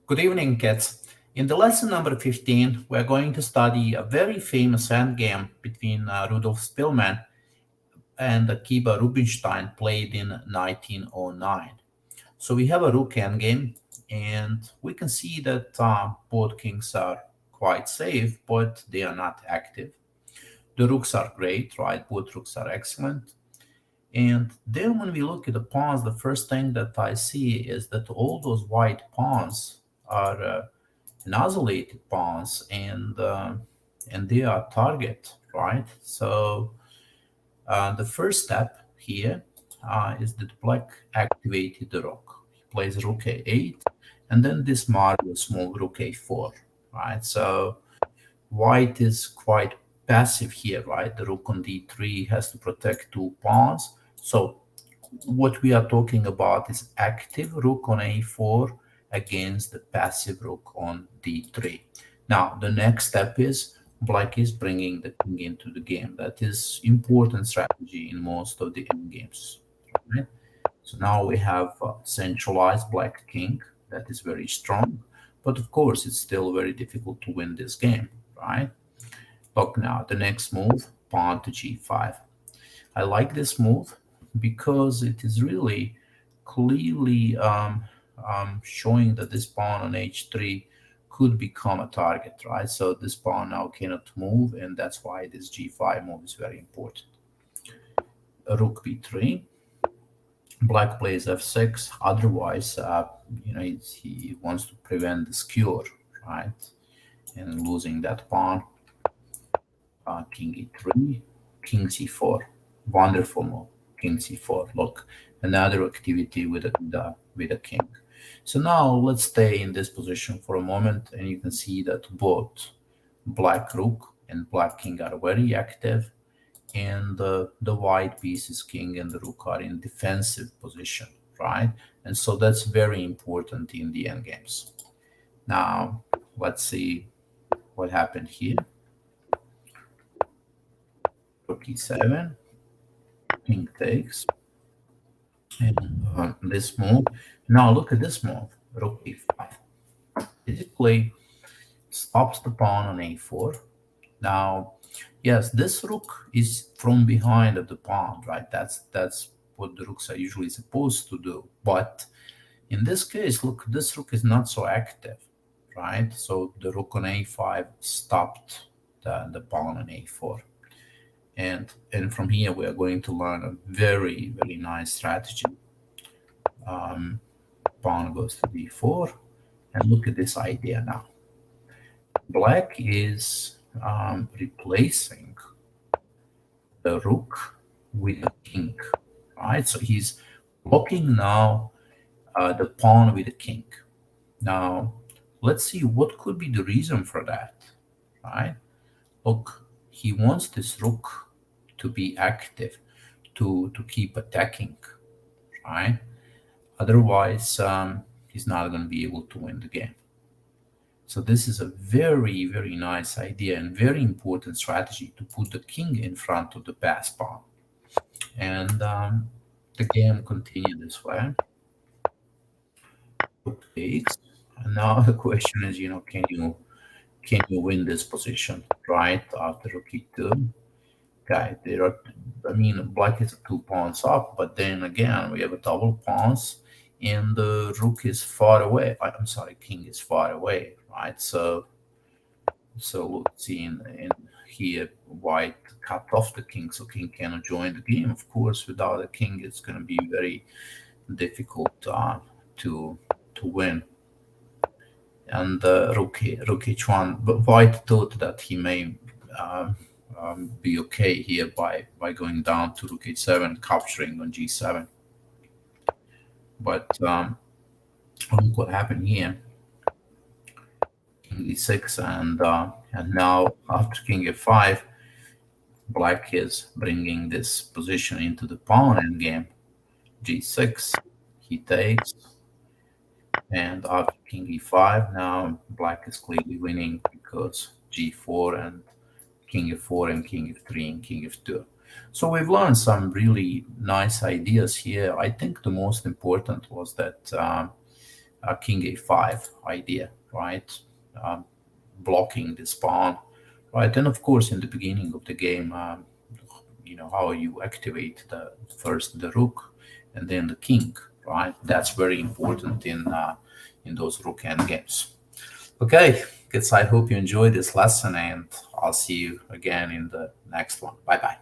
Good evening, kids. In the lesson number 15, we're going to study a very famous endgame between Rudolf Spielmann and Akiba Rubinstein played in 1909. So we have a rook endgame, and we can see that both kings are quite safe, but they are not active. The rooks are great, right? Both rooks are excellent. And then when we look at the pawns, the first thing that I see is that all those white pawns are isolated pawns, and they are target, right? So the first step here is that black activated the rook. He plays rook a8, and then this marvelous move rook a4, right? So white is quite passive here, right? The rook on d3 has to protect two pawns. So what we are talking about is active rook on a4 against the passive rook on d3. Now, the next step is black is bringing the king into the game. That is important strategy in most of the endgames. Right? So now we have a centralized black king that is very strong, but of course it's still very difficult to win this game, right? Look now, the next move, pawn to g5. I like this move because it is really clearly showing that this pawn on h3 could become a target, right? So this pawn now cannot move, and that's why this g5 move is very important. Rook b3. Black plays f6. Otherwise, he wants to prevent the skewer, right? And losing that pawn. King e3, king c4. Wonderful move. King c4. Look, another activity with a king. So now let's stay in this position for a moment, and you can see that both black rook and black king are very active, and the white pieces king and the rook are in defensive position, right? And so that's very important in the endgames. Now let's see what happened here. Rook e7, king takes, and this move. Now look at this move, rook e5. Basically stops the pawn on a4. Now, yes, this rook is from behind of the pawn, right? That's what the rooks are usually supposed to do. But in this case, look, this rook is not so active, right? So the rook on a5 stopped the pawn on a4. And from here, we are going to learn a very, very nice strategy. Pawn goes to d4. And look at this idea now. Black is replacing the rook with the king, right? So he's blocking now the pawn with the king. Now, let's see what could be the reason for that, right? Look, he wants this rook to be active, to keep attacking, right? Otherwise, he's not going to be able to win the game. So this is a very, very nice idea and very important strategy to put the king in front of the pass pawn. And the game continued this way. Rook takes. And now the question is, can you win this position, right? After rook e2. Okay, black is 2 pawns up, but then again, we have a double pawns, and the rook is far away. I'm sorry, king is far away, right? So let's see in here, white cut off the king, so king cannot join the game. Of course, without a king, it's going to be very difficult to win. And rook h1, but white thought that he may be okay here by going down to rook h7, capturing on g7. But look what happened here. King e6, and now after king f5, black is bringing this position into the pawn endgame. G6, he takes, and after king e5, now black is clearly winning because g4 and king f4 and king f3 and king f2. So we've learned some really nice ideas here. I think the most important was that king a5 idea, right? Blocking this pawn, right? And of course, in the beginning of the game, how you activate first the rook and then the king, right? That's very important in those rook endgames. Okay, kids, I hope you enjoyed this lesson, and I'll see you again in the next one. Bye bye.